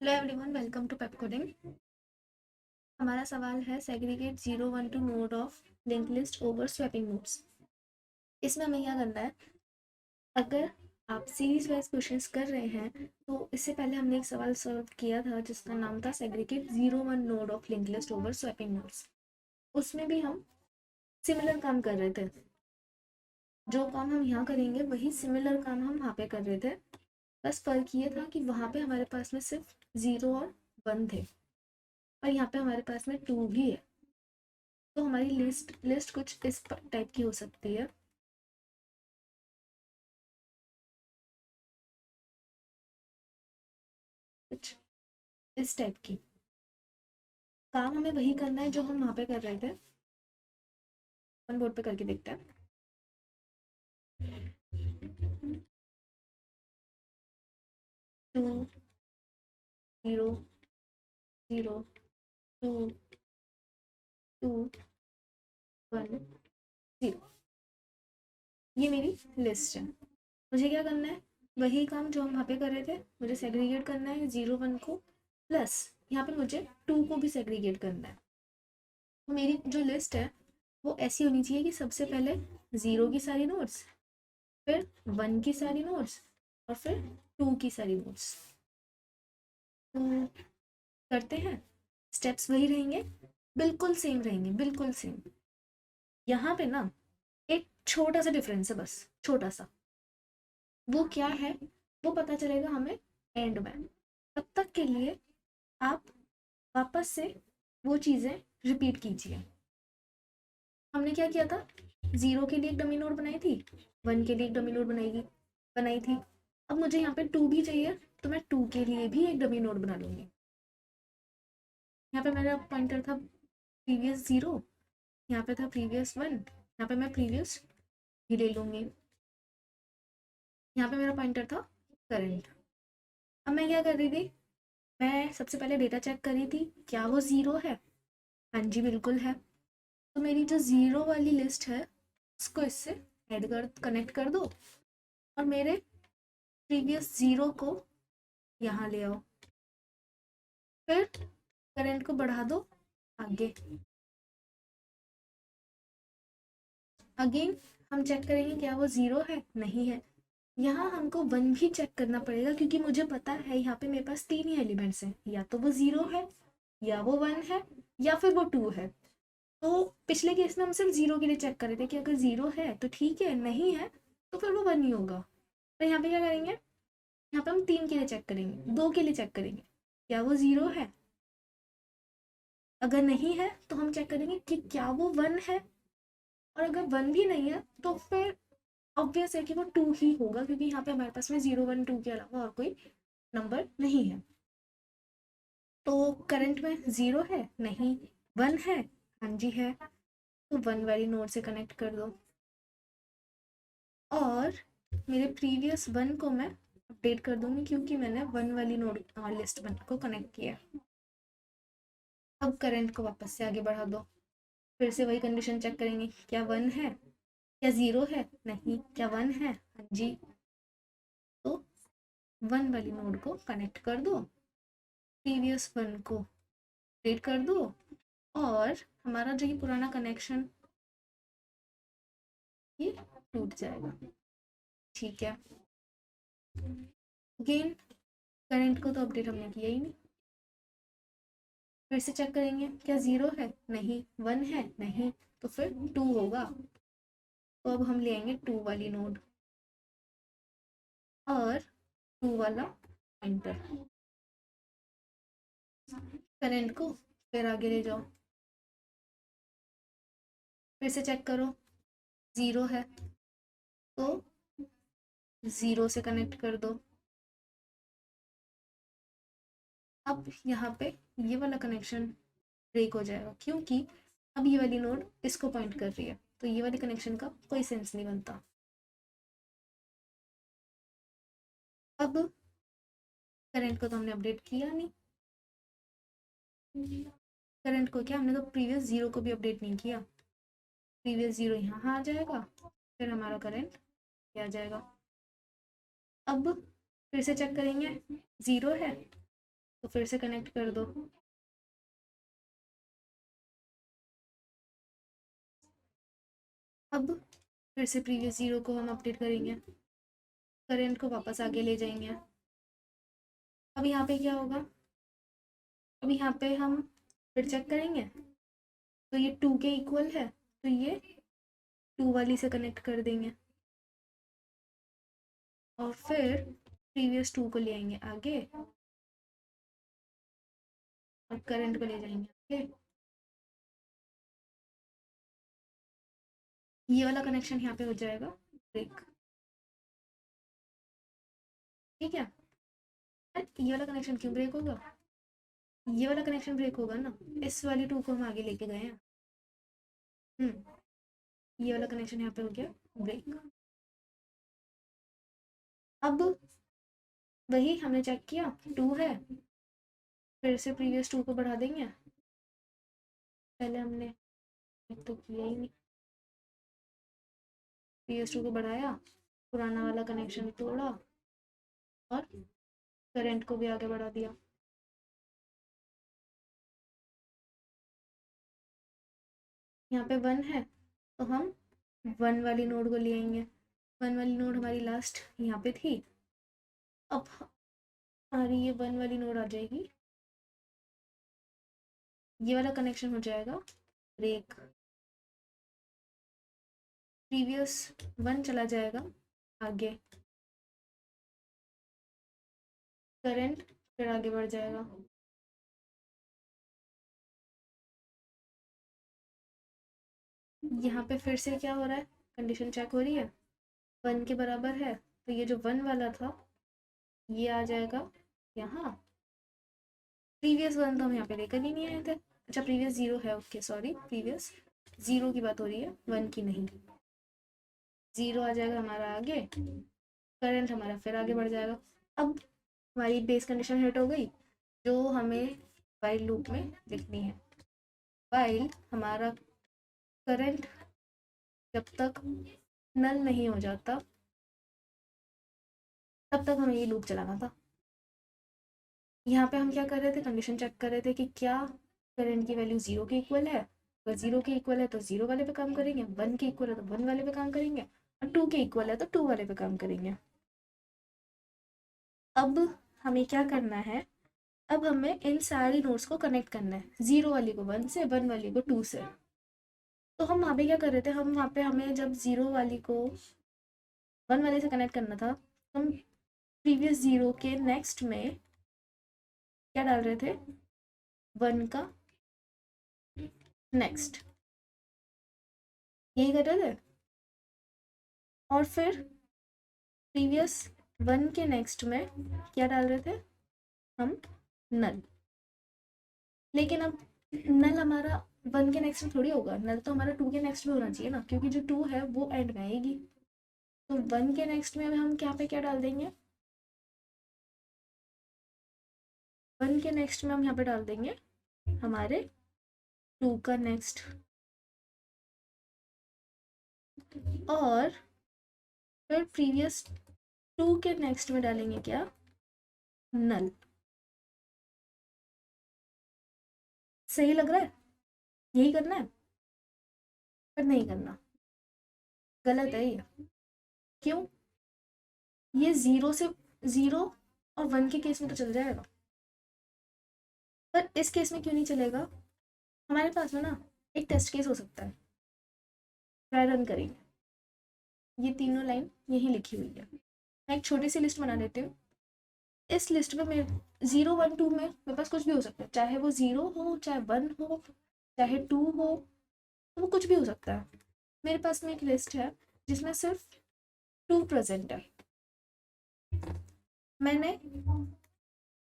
Hello everyone, welcome to Pepcoding. हमारा सवाल है segregate 0 1 2 node of link list over swapping nodes. इसमें हमें क्या करना है, अगर आप सीरीज वाइज क्वेश्चंस कर रहे हैं तो इससे पहले हमने एक सवाल सॉल्व किया था जिसका नाम था segregate 0 1 node of link list over swapping nodes. उसमें भी हम सिमिलर काम कर रहे थे। जो काम हम यहाँ करेंगे वही सिमिलर काम हम वहाँ पे कर रहे थे। बस फर्क ये था कि वहाँ पे हमारे पास में सिर्फ 0 और 1 थे और यहाँ पे हमारे पास में 2 भी है। तो हमारी लिस्ट कुछ इस टाइप की हो सकती है। कुछ इस टाइप की काम हमें वही करना है जो हम वहाँ पे कर रहे थे। अपन बोर्ड पे करके देखते हैं। 2 0 0 2 2 1 0, ये मेरी लिस्ट है। मुझे क्या करना है, वही काम जो हम वहाँ पे कर रहे थे। मुझे सेग्रीगेट करना है 0 1 को, प्लस यहाँ पे मुझे 2 को भी सेग्रीगेट करना है। तो मेरी जो लिस्ट है वो ऐसी होनी चाहिए कि सबसे पहले 0 की सारी नोट्स, फिर 1 की सारी नोट्स और फिर 2 की सारी नोट्स। तो करते हैं, स्टेप्स वही रहेंगे, बिल्कुल सेम रहेंगे, बिल्कुल सेम। यहाँ पे ना एक छोटा सा डिफरेंस है, बस छोटा सा। वो क्या है वो पता चलेगा हमें एंड में। तब तक के लिए आप वापस से वो चीज़ें रिपीट कीजिए। हमने क्या किया था, 0 के लिए एक डमी नोड बनाई थी, 1 के लिए एक डमी नोड बनाई थी। अब मुझे यहाँ पे 2 भी चाहिए तो मैं 2 के लिए भी एक डमी नोड बना लूंगी। यहाँ पे मेरा पॉइंटर था प्रीवियस 0, यहाँ पे था प्रीवियस 1, यहाँ पे मैं प्रीवियस भी ले लूंगी। यहाँ पे मेरा पॉइंटर था करंट। अब मैं क्या कर रही थी, मैं सबसे पहले डेटा चेक कर रही थी क्या वो 0 है। हाँ जी बिल्कुल है। तो मेरी जो 0 वाली लिस्ट है उसको इससे ऐड कर कनेक्ट कर दो और मेरे प्रीवियस 0 को यहाँ ले आओ। फिर करंट को बढ़ा दो आगे। अगेन हम चेक करेंगे क्या वो 0 है, नहीं है। यहाँ हमको 1 भी चेक करना पड़ेगा क्योंकि मुझे पता है यहाँ पे मेरे पास 3 ही एलिमेंट्स हैं, या तो वो 0 है, या वो 1 है, या फिर वो 2 है। तो पिछले केस में हम सिर्फ 0 के लिए चेक कर रहे थे कि अगर 0 है तो ठीक है, नहीं है तो फिर वो 1 ही होगा। तो यहाँ पे क्या करेंगे, यहाँ पे हम 3 के लिए चेक करेंगे, 2 के लिए चेक करेंगे क्या वो 0 है। अगर नहीं है तो हम चेक करेंगे कि क्या वो 1 है, और अगर 1 भी नहीं है तो फिर ऑब्वियस है कि वो 2 ही होगा क्योंकि यहाँ पे हमारे पास में 0 1 2 के अलावा और कोई नंबर नहीं है। तो करंट में 0 है, नहीं। 1 है, हाँ जी है। तो 1 वाली नोड से कनेक्ट कर दो और मेरे प्रीवियस 1 को मैं अपडेट कर दूंगी क्योंकि मैंने 1 वाली नोड लिस्ट को कनेक्ट किया। अब करंट को वापस से आगे बढ़ा दो। फिर से वही कंडीशन चेक करेंगे क्या 1 है, क्या 0 है, नहीं। क्या 1 है, हाँ जी। तो 1 वाली नोड को कनेक्ट कर दो, प्रीवियस 1 को अपडेट कर दो और हमारा जो ये पुराना कनेक्शन ये टूट जाएगा। ठीक है। अगेन करंट को तो अपडेट हमने किया ही नहीं। फिर से चेक करेंगे क्या 0 है, नहीं। 1 है, नहीं। तो फिर 2 होगा। तो अब हम ले आएंगे 2 वाली नोड और 2 वाला पॉइंटर। करंट को फिर आगे ले जाओ, फिर से चेक करो 0 है तो 0 से कनेक्ट कर दो। अब यहाँ पे ये वाला कनेक्शन ब्रेक हो जाएगा क्योंकि अब ये वाली नोड इसको पॉइंट कर रही है, तो ये वाले कनेक्शन का कोई सेंस नहीं बनता। अब करंट को तो हमने अपडेट किया नहीं, करंट को क्या, हमने तो प्रीवियस 0 को भी अपडेट नहीं किया। प्रीवियस 0 यहाँ आ जाएगा, फिर हमारा करंट आ जाएगा। अब फिर से चेक करेंगे 0 है, तो फिर से कनेक्ट कर दो। अब फिर से प्रीवियस जीरो को हम अपडेट करेंगे, करंट को वापस आगे ले जाएंगे। अब यहाँ पे क्या होगा, अब यहाँ पे हम फिर चेक करेंगे तो ये 2 के इक्वल है, तो ये 2 वाली से कनेक्ट कर देंगे और फिर प्रीवियस 2 को ले आएंगे आगे और करंट को ले जाएंगे आगे। ये वाला कनेक्शन यहाँ पे हो जाएगा ब्रेक, ठीक है। ये वाला कनेक्शन क्यों ब्रेक होगा, ये वाला कनेक्शन ब्रेक होगा ना, इस वाली 2 को हम आगे लेके गए हैं। ये वाला कनेक्शन यहाँ पे हो गया ब्रेक। अब वही हमने चेक किया 2 है, फिर से प्रीवियस 2 को बढ़ा देंगे। पहले हमने तो किया ही नहीं, प्रीवियस 2 को बढ़ाया, पुराना वाला कनेक्शन तोड़ा और करंट को भी आगे बढ़ा दिया। यहाँ पे 1 है तो हम 1 वाली नोड को ले आएंगे। 1 वाली नोड हमारी लास्ट यहाँ पे थी, अब हमारी ये 1 वाली नोड आ जाएगी, ये वाला कनेक्शन हो जाएगा ब्रेक, प्रीवियस 1 चला जाएगा आगे, करंट फिर आगे बढ़ जाएगा। यहाँ पे फिर से क्या हो रहा है, कंडीशन चेक हो रही है, 1 के बराबर है, तो ये जो 1 वाला था ये आ जाएगा यहाँ। प्रीवियस 1 तो हम यहाँ पे लेकर ही नहीं आए थे, अच्छा प्रीवियस 0 है, ओके सॉरी, प्रीवियस 0 की बात हो रही है, 1 की नहीं। 0 आ जाएगा हमारा आगे, करंट हमारा फिर आगे बढ़ जाएगा। अब हमारी बेस कंडीशन हिट हो गई जो हमें वाइल लूप में लिखनी है। वाइल हमारा करंट जब तक नल नहीं हो जाता तब तक हमें ये लूप चलाना था। यहाँ पे हम क्या कर रहे थे, कंडीशन चेक कर रहे थे कि क्या करंट की वैल्यू 0 के इक्वल है। अगर 0 के इक्वल है तो 0 वाले पे काम करेंगे, 1 के इक्वल है तो 1 वाले पे काम करेंगे, और 2 के इक्वल है तो 2 वाले पे काम करेंगे। अब हमें क्या करना है, अब हमें इन सारी नोड्स को कनेक्ट करना है, 0 वाली को 1 से, 1 वाली को 2 से। तो हम वहाँ पे क्या कर रहे थे, हम वहाँ पे हमें जब 0 वाली को 1 वाले से कनेक्ट करना था, हम प्रीवियस 0 के नेक्स्ट में क्या डाल रहे थे, 1 का नेक्स्ट, यही कर रहे थे। और फिर प्रीवियस 1 के नेक्स्ट में क्या डाल रहे थे हम, नल। लेकिन अब नल हमारा 1 के नेक्स्ट में थोड़ी होगा, नल तो हमारा 2 के नेक्स्ट में होना चाहिए ना, क्योंकि जो 2 है वो एंड में आएगी। तो 1 के नेक्स्ट में हम क्या पे क्या डाल देंगे, 1 के नेक्स्ट में हम यहाँ पे डाल देंगे हमारे 2 का नेक्स्ट, और फिर प्रीवियस 2 के नेक्स्ट में डालेंगे क्या, नल। सही लग रहा है, यही करना है, पर नहीं करना, गलत है ये। क्यों, ये 0 से 0 और 1 के केस में तो चल जाएगा, पर इस केस में क्यों नहीं चलेगा। हमारे पास में ना एक टेस्ट केस हो सकता है, ट्राई रन करेंगे, ये तीनों लाइन यही लिखी हुई है। मैं एक छोटी सी लिस्ट बना लेती हूँ, इस लिस्ट में मेरे 0 1 2 में मेरे पास कुछ भी हो सकता है, चाहे वो 0 हो, चाहे 1 हो, चाहे 2 हो, तो वो कुछ भी हो सकता है। मेरे पास में एक लिस्ट है जिसमें सिर्फ 2 प्रेजेंट है, मैंने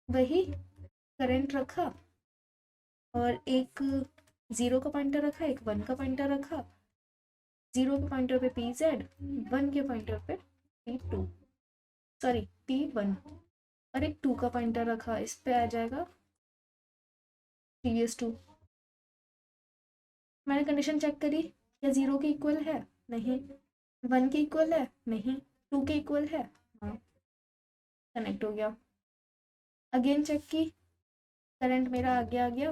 वही करंट रखा और एक 0 का पॉइंटर रखा, एक 1 का पॉइंटर रखा, 0 के पॉइंटर पे PZ, 1 के पॉइंटर पे P2, सॉरी P1, और एक 2 का पॉइंटर रखा, इस पे आ जाएगा प्रीवियस 2। मैंने कंडीशन चेक करी, क्या 0 के इक्वल है, नहीं, 1 के इक्वल है, नहीं, 2 के इक्वल है, हाँ, कनेक्ट हो गया। अगेन चेक की, करंट मेरा आगे आ गया,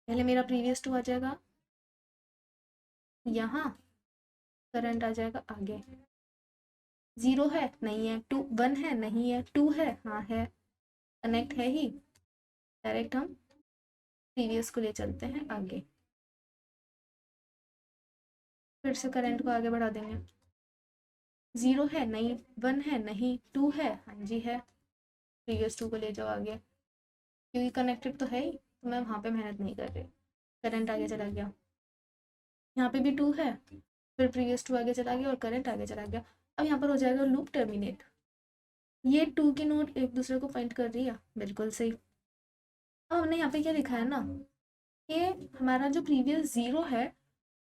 पहले मेरा प्रीवियस टू आ जाएगा, यहाँ करंट आ जाएगा आगे। 0 है नहीं है, 2 1 है नहीं है, 2 है हाँ है, कनेक्ट है ही, डायरेक्ट हम प्रीवियस को ले चलते हैं आगे, फिर से करंट को आगे बढ़ा देंगे। 0 है नहीं, 1 है नहीं, 2 है हाँ जी है, प्रीवियस 2 को ले जाओ आगे, क्योंकि कनेक्टेड तो है ही, तो मैं वहाँ पे मेहनत नहीं कर रही, करंट आगे चला गया। यहाँ पे भी 2 है, फिर प्रीवियस 2 आगे चला गया और करंट आगे चला गया। अब यहाँ पर हो जाएगा लूप टर्मिनेट। ये 2 की नोड एक दूसरे को पॉइंट कर रही है, बिल्कुल सही। अब हमने यहाँ पे क्या लिखा है ना, कि हमारा जो प्रीवियस 0 है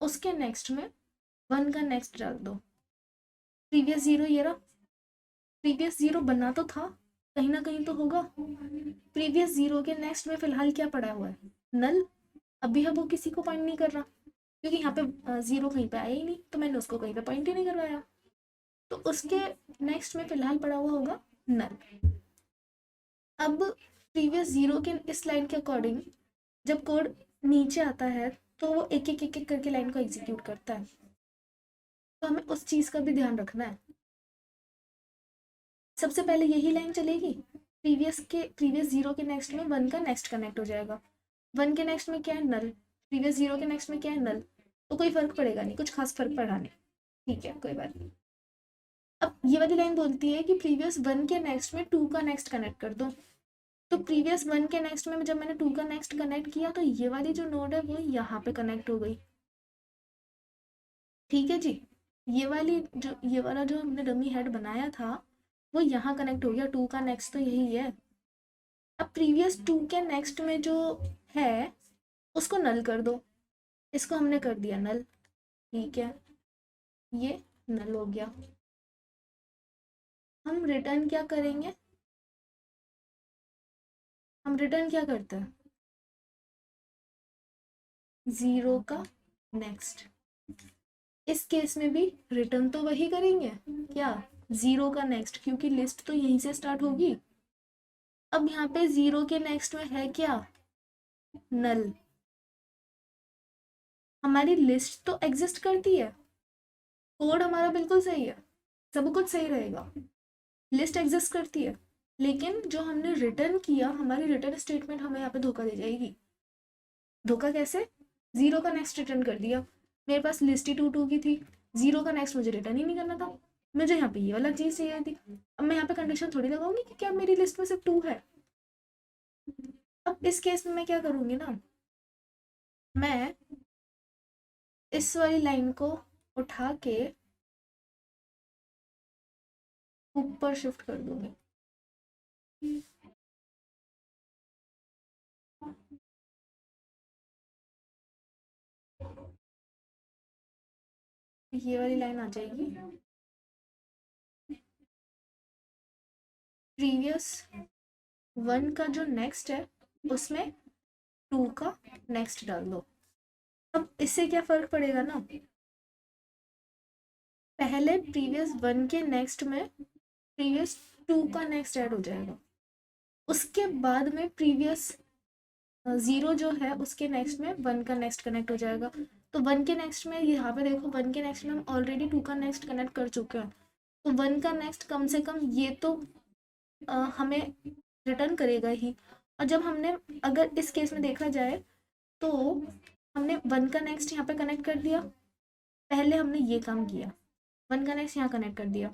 उसके नेक्स्ट में 1 का नेक्स्ट डाल दो। प्रीवियस 0 ये रहा, प्रीवियस 0 बना तो था, कहीं ना कहीं तो होगा। प्रीवियस 0 के नेक्स्ट में फिलहाल क्या पड़ा हुआ है, नल। अभी वो किसी को पॉइंट नहीं कर रहा, क्योंकि यहाँ पे 0 कहीं पे आया ही नहीं, तो मैंने उसको कहीं पे पॉइंट ही नहीं करवाया, तो उसके नेक्स्ट में फिलहाल पड़ा हुआ होगा नल। अब प्रीवियस 0 के इस लाइन के अकॉर्डिंग जब कोड नीचे आता है तो वो एक एक करके लाइन को एग्जीक्यूट करता है, तो हमें उस चीज़ का भी ध्यान रखना है। सबसे पहले यही लाइन चलेगी, प्रीवियस 0 के नेक्स्ट में 1 का नेक्स्ट कनेक्ट हो जाएगा, 1 के नेक्स्ट में क्या है नल, प्रीवियस 0 के नेक्स्ट में क्या है नल, तो कोई फर्क पड़ेगा नहीं, कुछ खास फर्क पड़ा नहीं, ठीक है कोई बात नहीं। अब ये वाली लाइन बोलती है कि प्रीवियस 1 के नेक्स्ट में 2 का नेक्स्ट कनेक्ट कर दो, तो प्रीवियस 1 के नेक्स्ट में जब मैंने 2 का नेक्स्ट कनेक्ट किया तो ये वाली जो नोड है वो यहाँ पे कनेक्ट हो गई, ठीक है जी। ये वाला जो हमने डमी हेड बनाया था वो यहाँ कनेक्ट हो गया, 2 का नेक्स्ट तो यही है। अब प्रीवियस 2 के नेक्स्ट में जो है उसको नल कर दो, इसको हमने कर दिया नल, ठीक है, ये नल हो गया। हम रिटर्न क्या करेंगे, हम रिटर्न क्या करते हैं, 0 का नेक्स्ट। इस केस में भी रिटर्न तो वही करेंगे, क्या 0 का नेक्स्ट, क्योंकि लिस्ट तो यहीं से स्टार्ट होगी। अब यहाँ पे 0 के नेक्स्ट में है क्या नल, हमारी लिस्ट तो एग्जिस्ट करती है, कोड हमारा बिल्कुल सही है, सब कुछ सही रहेगा, लिस्ट एग्जिस्ट करती है, लेकिन जो हमने रिटर्न किया, हमारी रिटर्न स्टेटमेंट हमें यहाँ पे धोखा दे जाएगी। धोखा कैसे, 0 का नेक्स्ट रिटर्न कर दिया, मेरे पास लिस्ट ही 2 की थी, 0 का नेक्स्ट मुझे रिटर्न ही नहीं करना था, मुझे यहाँ पे ये वाला चीज़ चाहिए थी। अब मैं यहाँ पे कंडीशन थोड़ी लगाऊंगी कि क्या मेरी लिस्ट में सिर्फ 2 है। अब इस केस में मैं क्या करूँगी ना, मैं इस वाली लाइन को उठा के ऊपर शिफ्ट कर दूंगी, ये वाली लाइन आ जाएगी, प्रीवियस 1 का जो नेक्स्ट है उसमें 2 का नेक्स्ट डाल दो। अब इससे क्या फर्क पड़ेगा ना, पहले प्रीवियस 1 के नेक्स्ट में प्रीवियस 2 का नेक्स्ट ऐड हो जाएगा, उसके बाद में प्रीवियस 0 जो है उसके नेक्स्ट में 1 का नेक्स्ट कनेक्ट हो जाएगा। तो 1 के नेक्स्ट में यहाँ पे देखो, 1 के नेक्स्ट में हम ऑलरेडी 2 का नेक्स्ट कनेक्ट कर चुके हैं, तो 1 का नेक्स्ट कम से कम ये तो हमें रिटर्न करेगा ही। और जब हमने अगर इस केस में देखा जाए तो हमने 1 का नेक्स्ट यहाँ पे कनेक्ट कर दिया, पहले हमने ये काम किया, 1 का नेक्स्ट यहाँ कनेक्ट कर दिया,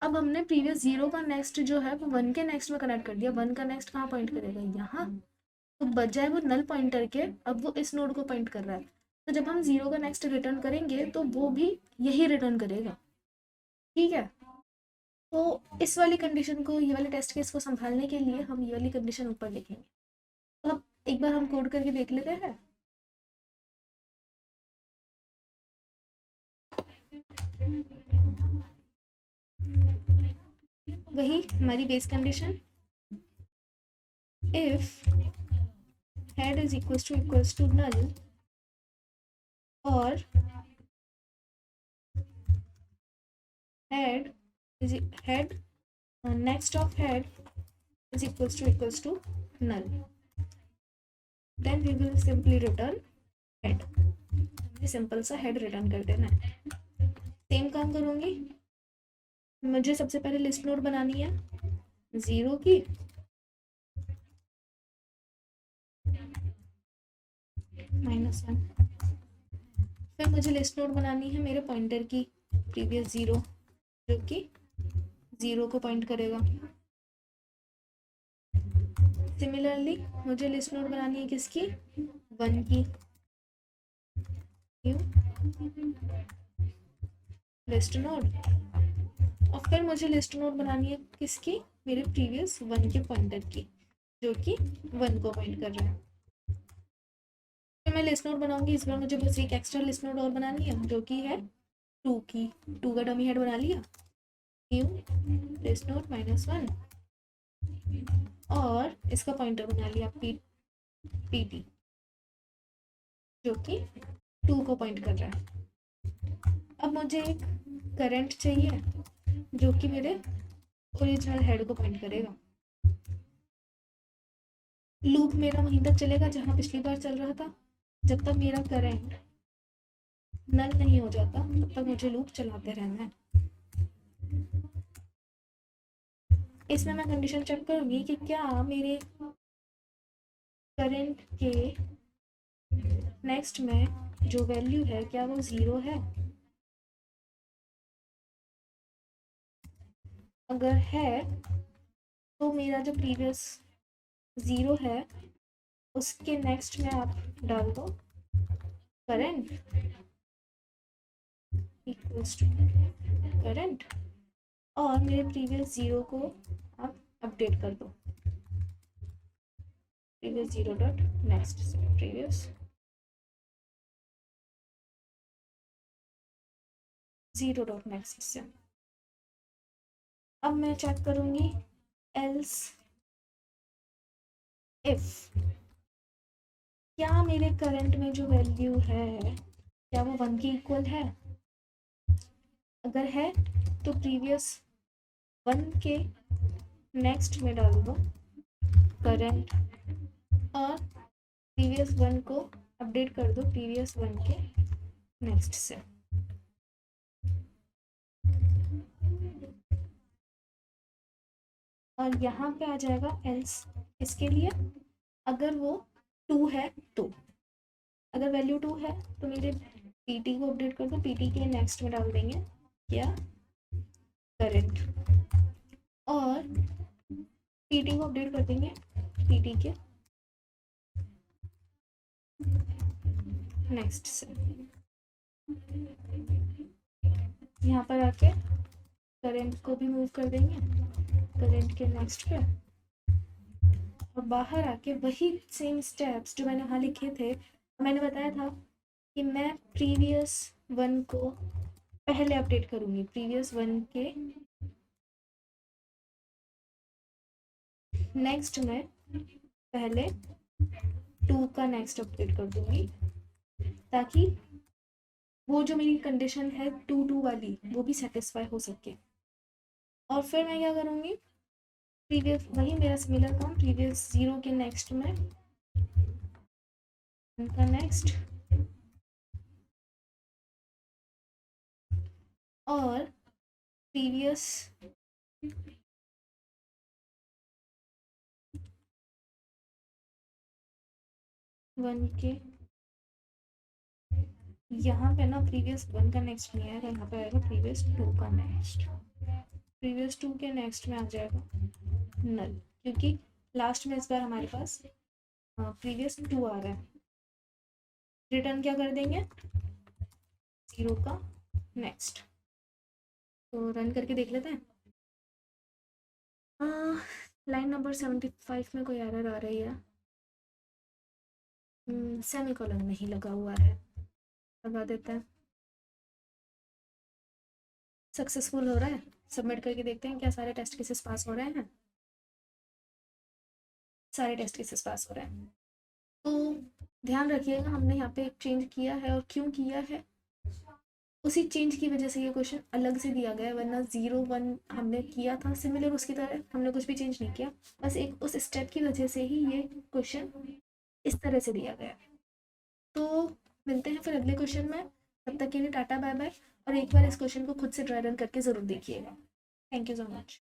अब हमने प्रीवियस 0 का नेक्स्ट जो है वो 1 के नेक्स्ट में कनेक्ट कर दिया, 1 का नेक्स्ट कहाँ पॉइंट करेगा यहाँ, तो बजाय वो नल पॉइंटर के अब वो इस नोड को पॉइंट कर रहा है, तो जब हम 0 का नेक्स्ट रिटर्न करेंगे तो वो भी यही रिटर्न करेगा, ठीक है। तो इस वाली कंडीशन को, ये वाले टेस्ट केस को संभालने के लिए हम ये वाली कंडीशन ऊपर लिखेंगे। तो अब एक बार हम कोड करके देख लेते हैं। वही हमारी base condition, if head is equals to null और head is head next of head is equals to null. Then we will simply return head. हमें सिंपल सा हेड रिटर्न कर देना है. सेम काम करूँगी. मुझे सबसे पहले लिस्ट नोड बनानी है 0 की, -1. फिर मुझे लिस्ट नोड बनानी है मेरे पॉइंटर की प्रीवियस 0, जो कि 0 को पॉइंट करेगा. सिमिलरली मुझे लिस्ट नोड बनानी है किसकी, 1 की. List node. और फिर मुझे लिस्ट नोड बनानी है किसकी, मेरे प्रीवियस 1 के पॉइंटर की, जो कि 1 को पॉइंट कर रहा है. फिर मैं लिस्ट नोड बनाऊंगी. इस बार मुझे बस एक एक्स्ट्रा लिस्ट नोड और बनानी है, जो कि है 2 की. 2 का डमी हेड बना लिया. न्यू लिस्ट नोड -1 और इसका पॉइंटर बना लिया pt, जो कि 2 को पॉइंट कर रहा है. अब मुझे एक करंट चाहिए जो कि मेरे ओरिजिनल हेड को पॉइंट करेगा. लूप मेरा वहीं तक चलेगा जहां पिछली बार चल रहा था. जब तक मेरा करंट नल नहीं हो जाता तब तक मुझे लूप चलाते रहना है. इसमें मैं कंडीशन चेक करूंगी कि क्या मेरे करंट के नेक्स्ट में जो वैल्यू है क्या वो 0 है. अगर है तो मेरा जो प्रीवियस 0 है उसके नेक्स्ट में आप डाल दो करंट इक्वल्स टू करंट, और मेरे प्रीवियस 0 को आप अपडेट कर दो. प्रीवियस 0 डॉट नेक्स्ट से प्रीवियस 0 डॉट नेक्स्ट से. अब मैं चेक करूंगी एल्स इफ क्या मेरे करंट में जो वैल्यू है क्या वो 1 के इक्वल है. अगर है तो प्रीवियस 1 के नेक्स्ट में डाल दो करंट और प्रीवियस 1 को अपडेट कर दो प्रीवियस 1 के नेक्स्ट से. और यहाँ पे आ जाएगा एल्स इसके लिए अगर वो 2 है तो. अगर वैल्यू 2 है तो मेरे पीटी को अपडेट कर दो. पीटी के नेक्स्ट में डाल देंगे क्या करंट और पीटी को अपडेट कर देंगे पीटी के नेक्स्ट से. यहाँ पर आके करंट को भी मूव कर देंगे करंट के नेक्स्ट पे और बाहर आके वही सेम स्टेप्स जो मैंने वहाँ लिखे थे. मैंने बताया था कि मैं प्रीवियस 1 को पहले अपडेट करूँगी. प्रीवियस 1 के नेक्स्ट में पहले 2 का नेक्स्ट अपडेट कर दूँगी ताकि वो जो मेरी कंडीशन है 2 वाली वो भी सेटिस्फाई हो सके. और फिर मैं क्या करूँगी प्रीवियस वही मेरा सिमिलर काम प्रीवियस 0 के नेक्स्ट में उनका नेक्स्ट और प्रीवियस 1 के यहाँ पे ना प्रीवियस 1 का नेक्स्ट नहीं आएगा. यहाँ पे आएगा प्रीवियस 2 का नेक्स्ट. प्रीवियस 2 के नेक्स्ट में आ जाएगा नल क्योंकि लास्ट में इस बार हमारे पास प्रीवियस 2 आ रहा है. रिटर्न क्या कर देंगे 0 का नेक्स्ट. तो रन करके देख लेते हैं. लाइन नंबर 75 में कोई एरर आ रही है. सेमीकोलन नहीं लगा हुआ है. लगा देते हैं. सक्सेसफुल हो रहा है. सबमिट करके देखते हैं क्या सारे टेस्ट केसेस पास हो रहे हैं. सारे टेस्ट केसेस पास हो रहे हैं. तो ध्यान रखिएगा हमने यहाँ पे एक चेंज किया है और क्यों किया है. उसी चेंज की वजह से ये क्वेश्चन अलग से दिया गया है, वरना 0 1 हमने किया था सिमिलर, उसकी तरह हमने कुछ भी चेंज नहीं किया, बस एक उस स्टेप की वजह से ही ये क्वेश्चन इस तरह से दिया गया। तो मिलते हैं फिर अगले क्वेश्चन में, तब तक के लिए टाटा बाय बाय, और एक बार इस क्वेश्चन को खुद से ड्राई रन करके ज़रूर देखिएगा। Thank you so much.